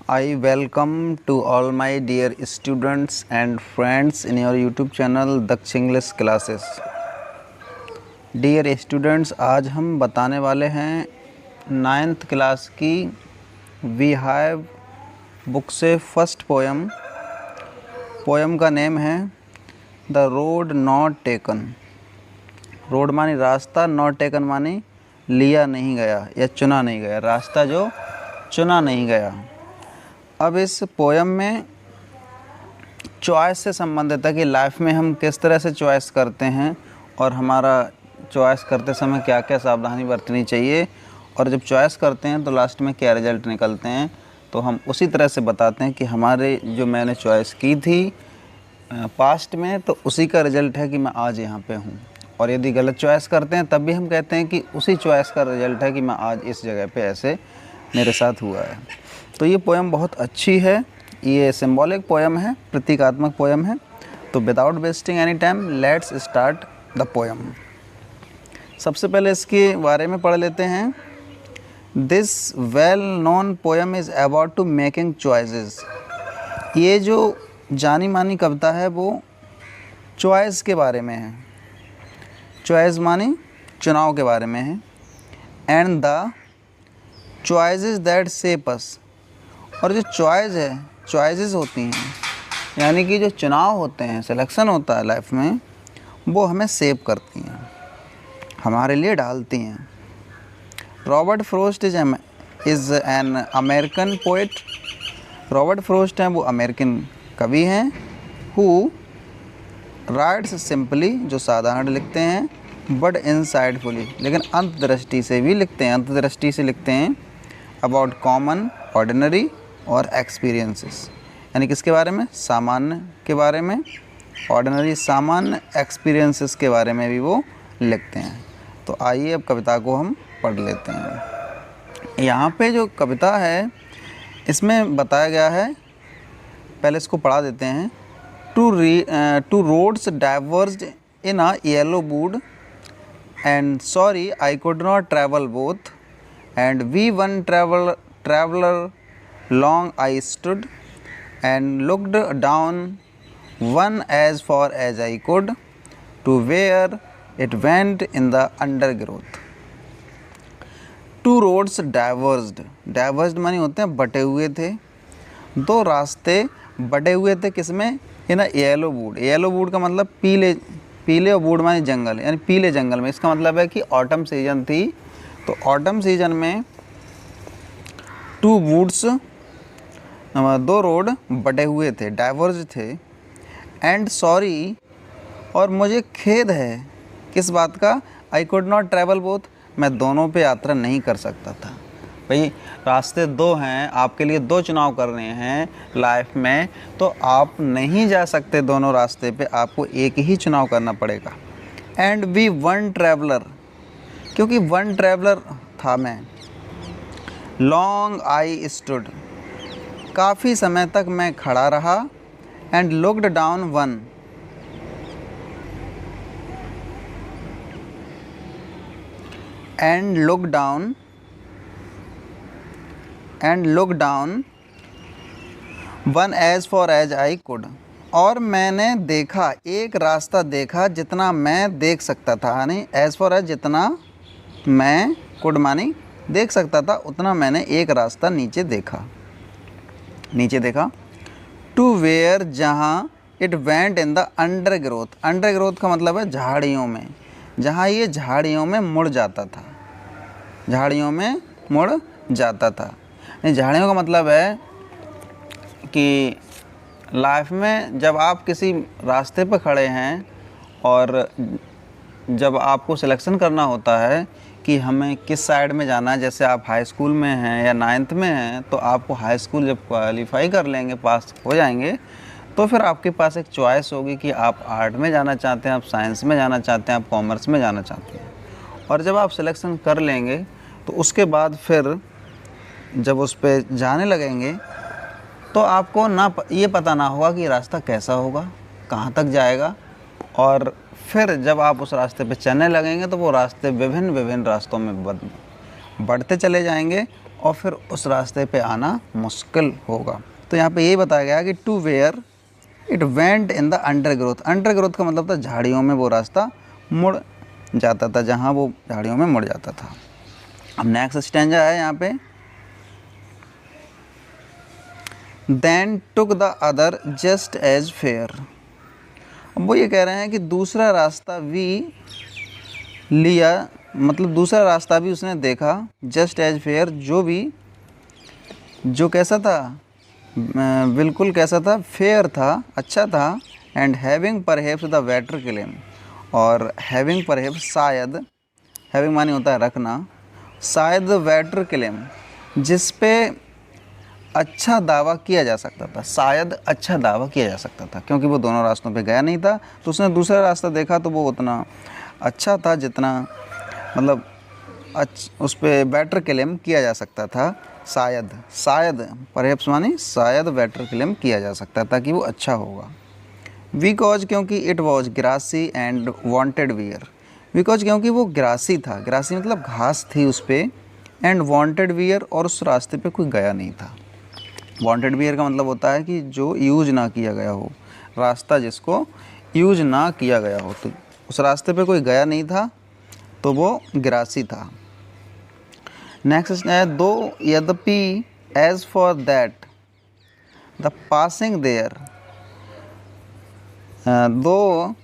I welcome to all my dear students and friends in your YouTube channel Daksh English classes. Dear students, आज हम बताने वाले हैं 9th class की beehive book से first poem. Poem का name है the road not taken. Road मानी रास्ता, नॉट टेकन मानी लिया नहीं गया या चुना नहीं गया, रास्ता जो चुना नहीं गया। अब इस पोएम में चॉइस से संबंधित है कि लाइफ में हम किस तरह से चॉइस करते हैं और हमारा चॉइस करते समय क्या क्या सावधानी बरतनी चाहिए, और जब चॉइस करते हैं तो लास्ट में क्या रिज़ल्ट निकलते हैं। तो हम उसी तरह से बताते हैं कि हमारे जो मैंने चॉइस की थी पास्ट में, तो उसी का रिज़ल्ट है कि मैं आज यहाँ पे हूँ। और यदि गलत चॉइस करते हैं तब भी हम कहते हैं कि उसी चॉइस का रिज़ल्ट है कि मैं आज इस जगह पे ऐसे मेरे साथ हुआ है। तो ये पोएम बहुत अच्छी है, ये सिंबॉलिक पोएम है, प्रतीकात्मक पोएम है। तो without wasting any time let's start the poem. सबसे पहले इसके बारे में पढ़ लेते हैं। This well known poem is about to making choices. ये जो जानी मानी कविता है वो चॉइस के बारे में है। चॉइस मानी चुनाव के बारे में है। And the choices that shape us. और जो चॉइस है, चॉइसेस होती हैं यानी कि जो चुनाव होते हैं, सिलेक्शन होता है लाइफ में, वो हमें शेप करती हैं, हमारे लिए डालती हैं। Robert frost is an American poet. Robert frost हैं, वो अमेरिकन कवि हैं। हु राइट्स सिंपली, जो साधारण लिखते हैं, बट इनसाइडफुली, लेकिन अंतदृष्टि से भी लिखते हैं, अंतदृष्टि से लिखते हैं। अबाउट कॉमन, ऑर्डिनरी और एक्सपीरियंसेस, यानी किसके बारे में? सामान्य के बारे में। ऑर्डिनरी सामान्य, एक्सपीरियंसेस के बारे में भी वो लिखते हैं। तो आइए अब कविता को हम पढ़ लेते हैं। यहाँ पे जो कविता है इसमें बताया गया है, पहले इसको पढ़ा देते हैं। Two roads diverged in a yellow wood and sorry I could not travel both, and we one traveler long I stood and looked down one as far as I could to where it went in the undergrowth. Two roads diverged मानी होते हैं बटे हुए थे। दो रास्ते बटे हुए थे, किसमें? In yellow would. Yellow would का मतलब पीले और वुड मानी जंगल, यानी पीले जंगल में। इसका मतलब है कि ऑटम सीजन थी, तो ऑटम सीजन में टू वुड्स, दो रोड बटे हुए थे, डाइवर्ज थे। एंड सॉरी, और मुझे खेद है, किस बात का? I could not travel both, मैं दोनों पे यात्रा नहीं कर सकता था। भाई रास्ते दो हैं, आपके लिए दो चुनाव करने हैं लाइफ में, तो आप नहीं जा सकते दोनों रास्ते पे, आपको एक ही चुनाव करना पड़ेगा। एंड वी वन ट्रैवलर, क्योंकि वन ट्रैवलर था मैं। लॉन्ग आई स्टूड, काफ़ी समय तक मैं खड़ा रहा। And looked down one, and look down one as far as I could, और मैंने देखा, एक रास्ता देखा जितना मैं देख सकता था, यानी एज फॉर एज जितना मैं, कुड मानी देख सकता था, उतना मैंने एक रास्ता नीचे देखा। टू वेयर, जहाँ, it went in the undergrowth. Undergrowth का मतलब है झाड़ियों में, जहाँ ये झाड़ियों में मुड़ जाता था, झाड़ियों में मुड़ जाता था। झाड़ियों का मतलब है कि लाइफ में जब आप किसी रास्ते पर खड़े हैं और जब आपको सिलेक्शन करना होता है कि हमें किस साइड में जाना है, जैसे आप हाई स्कूल में हैं या 9th में हैं, तो आपको हाई स्कूल जब क्वालिफाई कर लेंगे, पास हो जाएंगे, तो फिर आपके पास एक चॉइस होगी कि आप आर्ट में जाना चाहते हैं, आप साइंस में जाना चाहते हैं, आप कॉमर्स में जाना चाहते हैं। और जब आप सिलेक्शन कर लेंगे तो उसके बाद फिर जब उस पर जाने लगेंगे तो आपको ये पता ना होगा कि रास्ता कैसा होगा, कहाँ तक जाएगा। और फिर जब आप उस रास्ते पे चलने लगेंगे तो वो रास्ते विभिन्न रास्तों में बढ़ते चले जाएंगे, और फिर उस रास्ते पे आना मुश्किल होगा। तो यहाँ पे यही बताया गया कि to where it went in the undergrowth. Undergrowth का मतलब था झाड़ियों में वो रास्ता मुड़ जाता था, जहाँ वो झाड़ियों में मुड़ जाता था। अब नेक्स्ट स्टैंजा है यहाँ पे, then took the other just as fair. अब वो ये कह रहे हैं कि दूसरा रास्ता भी लिया, मतलब दूसरा रास्ता भी उसने देखा, जस्ट एज फेयर, जो कैसा था, बिल्कुल कैसा था, फेयर था, अच्छा था, and having perhaps the better claim. और हैविंग परहेप्स शायद, हैविंग मानी होता है रखना, शायद बेटर क्लेम जिस पे अच्छा दावा किया जा सकता था, शायद अच्छा दावा किया जा सकता था, क्योंकि वो दोनों रास्तों पे गया नहीं था तो उसने दूसरा रास्ता देखा तो वो उतना अच्छा था जितना मतलब उस पर बेटर क्लेम किया जा सकता था। शायद परहैप्स मानी शायद बेटर क्लेम किया जा सकता था कि वो अच्छा होगा। बिकॉज क्योंकि it was grassy and wanted wear. Because क्योंकि वो ग्रासी था, ग्रासी मतलब घास थी उस पर, एंड वांटेड वियर और उस रास्ते पे कोई गया नहीं था। वांटेड वियर का मतलब होता है कि जो यूज ना किया गया हो, रास्ता जिसको यूज ना किया गया हो, तो उस रास्ते पे कोई गया नहीं था तो वो ग्रासी था। नेक्स्ट है, दो यद्यपि as for that the passing there, though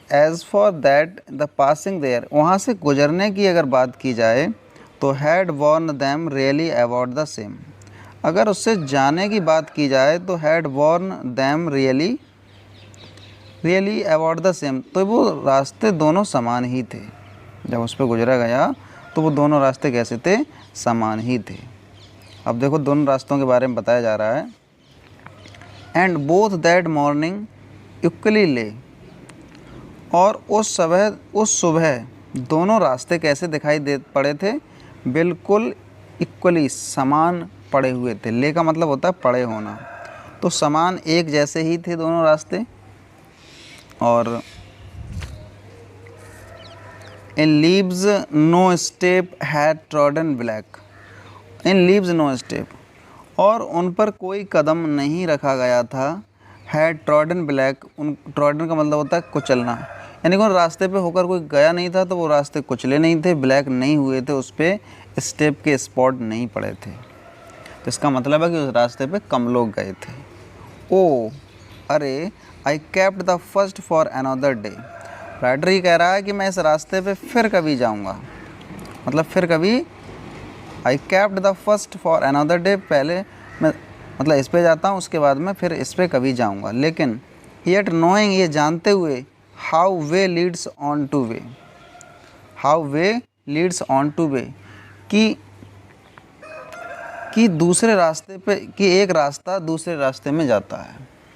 as for that the passing there, वहाँ से गुजरने की अगर बात की जाए तो had worn them really about the same. अगर उससे जाने की बात की जाए तो had worn them really about the same, तो वो रास्ते दोनों समान ही थे। जब उस पर गुजरा गया तो वो दोनों रास्ते कैसे थे, समान ही थे। अब देखो दोनों रास्तों के बारे में बताया जा रहा है। And both that morning equally ले, और उस सुबह दोनों रास्ते कैसे दिखाई दे पड़े थे, बिल्कुल इक्वली समान पड़े हुए थे। ले का मतलब होता है पड़े होना, तो समान एक जैसे ही थे दोनों रास्ते। और in leaves no step had trodden black, in leaves no step, और उन पर कोई कदम नहीं रखा गया था, हैड ट्रॉडन ब्लैक, उन ट्रॉडन का मतलब होता है कुचलना, यानी कि उन रास्ते पे होकर कोई गया नहीं था तो वो रास्ते कुचले नहीं थे, ब्लैक नहीं हुए थे, उस पर स्टेप के स्पॉट नहीं पड़े थे। तो इसका मतलब है कि उस रास्ते पे कम लोग गए थे। ओ अरे, I kept the first for another day. Writer ये कह रहा है कि मैं इस रास्ते पे फिर कभी जाऊंगा, मतलब फिर कभी, I kept the first for another day, पहले मैं मतलब इस पे जाता हूँ उसके बाद मैं फिर इस पे कभी जाऊंगा, लेकिन येट नोइंग, ये जानते हुए, how way Leeds on two way, how way Leeds on two way, कि दूसरे रास्ते पे, कि एक रास्ता दूसरे रास्ते में जाता है।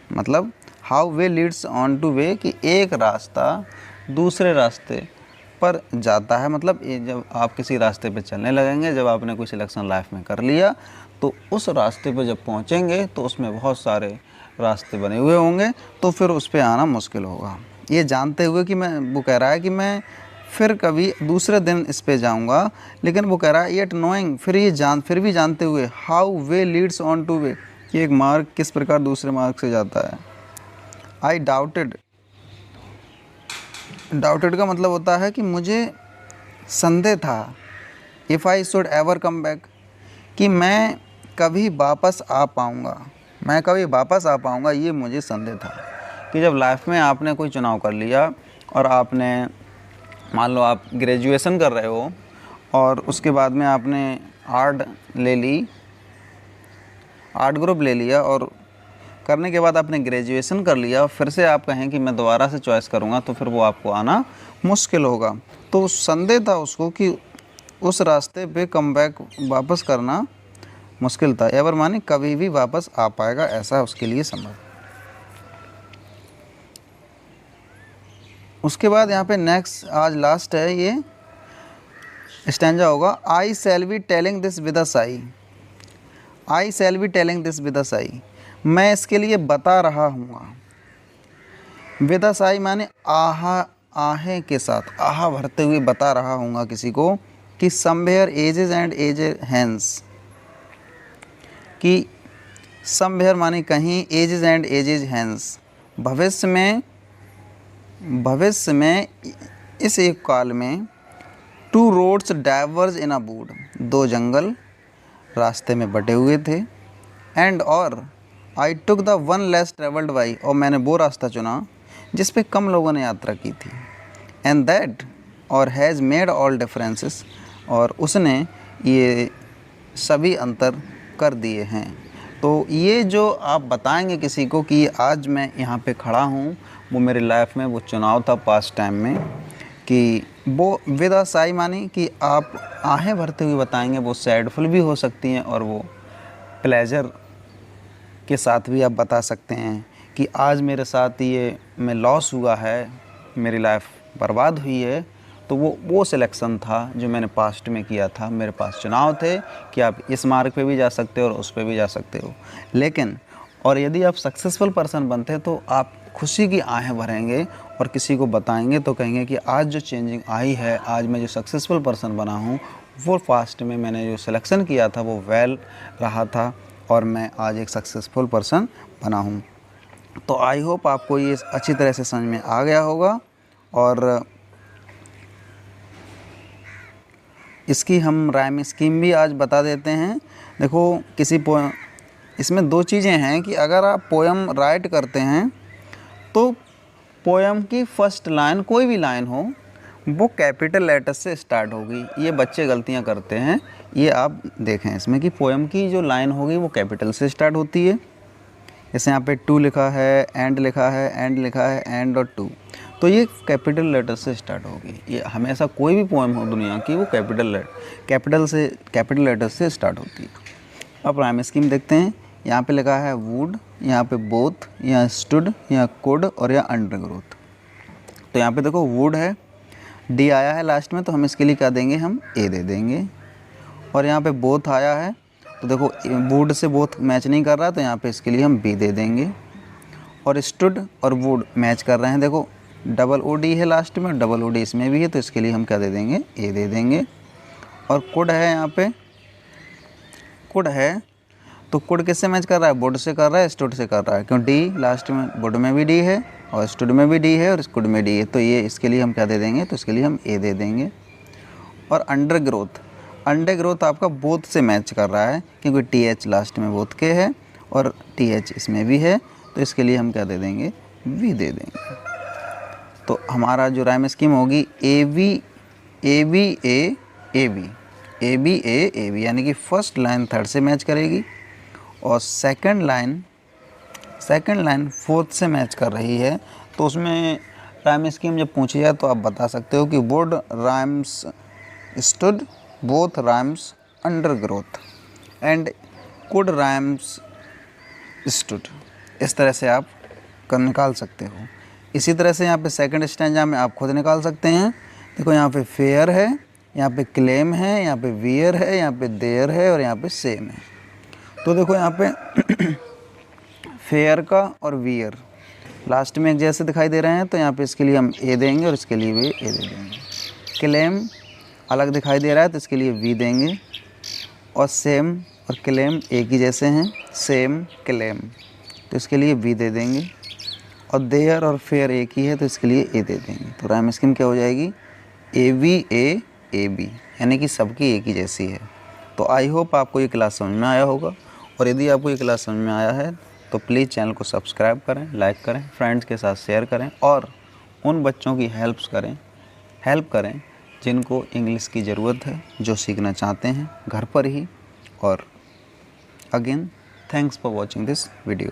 मतलब how way Leeds on two way, कि एक रास्ता दूसरे रास्ते पर जाता है। मतलब ये जब आप किसी रास्ते पे चलने लगेंगे, जब आपने कोई सिलेक्शन लाइफ में कर लिया तो उस रास्ते पे जब पहुंचेंगे तो उसमें बहुत सारे रास्ते बने हुए होंगे, तो फिर उस पर आना मुश्किल होगा। ये जानते हुए कि वो कह रहा है कि मैं फिर कभी दूसरे दिन इस पे जाऊंगा, लेकिन वो कह रहा है येट नोइंग, फिर भी जानते हुए, how way Leeds on two way, कि एक मार्ग किस प्रकार दूसरे मार्ग से जाता है। आई डाउटेड, डाउटेड का मतलब होता है कि मुझे संदेह था, if I should ever come back, कि मैं कभी वापस आ पाऊँगा, ये मुझे संदेह था। कि जब लाइफ में आपने कोई चुनाव कर लिया और आपने, मान लो आप ग्रेजुएशन कर रहे हो और उसके बाद में आपने आर्ट ग्रुप ले लिया, और करने के बाद आपने ग्रेजुएशन कर लिया, फिर से आप कहें कि मैं दोबारा से चॉइस करूँगा, तो फिर वो आपको आना मुश्किल होगा। तो संदेह था उसको कि उस रास्ते पे कम बैक वापस करना मुश्किल था। एवर माने कभी भी वापस आ पाएगा, ऐसा उसके लिए संभव। उसके बाद यहाँ पे नेक्स्ट, आज लास्ट है ये स्टैंजा होगा, I shall be telling this with a sigh, I shall be telling this with a sigh, मैं इसके लिए बता रहा हूँ। विद अ साई माने आहें के साथ, आहा भरते हुए बता रहा हूँ किसी को, कि somewhere ages and ages hence, कि समवेयर माने कहीं, एजेज एंड एजेज हैंस, भविष्य में इस एक काल में, two roads diverge in a wood, दो जंगल रास्ते में बटे हुए थे, एंड और I took the one less travelled by, और मैंने वो रास्ता चुना जिस पे कम लोगों ने यात्रा की थी, एंड दैट और हैज़ मेड ऑल डिफरेंसेस, और उसने ये सभी अंतर कर दिए हैं। तो ये जो आप बताएंगे किसी को कि आज मैं यहाँ पे खड़ा हूँ, वो मेरे लाइफ में वो चुनाव था पास्ट टाइम में, कि वो विद अ साई मानी कि आप आहें भरते हुए बताएंगे, वो सैडफुल भी हो सकती हैं और वो प्लेजर के साथ भी आप बता सकते हैं कि आज मेरे साथ ये मैं लॉस हुआ है, मेरी लाइफ बर्बाद हुई है। तो वो सिलेक्शन था जो मैंने पास्ट में किया था। मेरे पास चुनाव थे कि आप इस मार्ग पे भी जा सकते हो और उस पे भी जा सकते हो, लेकिन और यदि आप सक्सेसफुल पर्सन बनते तो आप खुशी की आहें भरेंगे और किसी को बताएंगे तो कहेंगे कि आज जो चेंजिंग आई है, आज मैं जो सक्सेसफुल पर्सन बना हूँ, वो पास्ट में मैंने जो सिलेक्शन किया था वो वेल रहा था और मैं आज एक सक्सेसफुल पर्सन बना हूँ। तो आई होप आपको ये अच्छी तरह से समझ में आ गया होगा। और इसकी हम राइम स्कीम भी आज बता देते हैं। देखो, किसी पोएम, इसमें दो चीज़ें हैं कि अगर आप पोएम राइट करते हैं तो पोएम की फर्स्ट लाइन, कोई भी लाइन हो, वो कैपिटल लेटर से स्टार्ट होगी। ये बच्चे गलतियां करते हैं, ये आप देखें इसमें कि पोएम की जो लाइन होगी वो कैपिटल से स्टार्ट होती है। जैसे यहाँ पे टू लिखा है, एंड लिखा है, एंड लिखा है, एंड और टू, तो ये कैपिटल लेटर से स्टार्ट होगी। ये हमेशा कोई भी पोएम हो दुनिया की, वो कैपिटल लेटर से स्टार्ट होती है। अब राइम स्कीम देखते हैं। यहाँ पे लिखा है वुड, यहाँ पे बोथ, यहाँ स्टूड, यहाँ कुड और यहाँ अंडरग्रोथ। तो यहाँ पे देखो वुड है, डी आया है लास्ट में, तो हम इसके लिए क्या देंगे, हम ए दे देंगे। और यहाँ पे बोथ आया है, तो देखो वुड से बोथ मैच नहीं कर रहा, तो यहाँ पे इसके लिए हम बी दे देंगे। और स्टूड और वुड मैच कर रहे हैं, देखो डबल ओ डी है लास्ट में, डबल ओ डी इसमें भी है, तो इसके लिए हम क्या दे देंगे, ए दे देंगे। और कुड है, यहाँ पे कुड है, तो कुड किससे मैच कर रहा है, वुड से कर रहा है, स्टूड से कर रहा है, क्यों डी लास्ट में, वुड में भी डी है और स्टूड में भी डी है और स्कुड में डी है, तो ये इसके लिए हम क्या दे देंगे, तो इसके लिए हम ए दे देंगे। और अंडरग्रोथ आपका बोथ से मैच कर रहा है, क्योंकि टी एच लास्ट में बोथ के है और टी एच इसमें भी है, तो इसके लिए हम क्या दे देंगे, वी दे देंगे। तो हमारा जो राइम स्कीम होगी A B A B A A B, A B A B, यानी कि फर्स्ट लाइन थर्ड से मैच करेगी और सेकंड लाइन फोर्थ से मैच कर रही है। तो उसमें राइम स्कीम जब पूछी जाए तो आप बता सकते हो कि would rhymes stood, both rhymes undergrowth and could rhymes stood. इस तरह से आप निकाल सकते हो। इसी तरह से यहाँ पे सेकंड स्टैंजा में आप खुद निकाल सकते हैं। देखो यहाँ पे फेयर है, यहाँ पे क्लेम है, यहाँ पे वियर है, यहाँ पे देयर है और यहाँ पे सेम है। तो देखो यहाँ पे फेयर का और वियर लास्ट में एक जैसे दिखाई दे रहे हैं, तो यहाँ पे इसके लिए हम ए देंगे और इसके लिए भी ए दे देंगे। क्लेम अलग दिखाई दे रहा है तो इसके लिए वी देंगे। और सेम और क्लेम एक ही जैसे हैं, सेम क्लेम, तो इसके लिए वी दे देंगे। और देयर और फेयर एक ही है तो इसके लिए ए दे देंगे। तो राइम स्कीम क्या हो जाएगी, ए वी ए बी, यानी कि सबकी एक ही जैसी है। तो आई होप आपको ये क्लास समझ में आया होगा, और यदि आपको ये क्लास समझ में आया है तो प्लीज़ चैनल को सब्सक्राइब करें, लाइक करें, फ्रेंड्स के साथ शेयर करें और उन बच्चों की हेल्प करें जिनको इंग्लिश की ज़रूरत है, जो सीखना चाहते हैं घर पर ही। और again thanks for watching this video.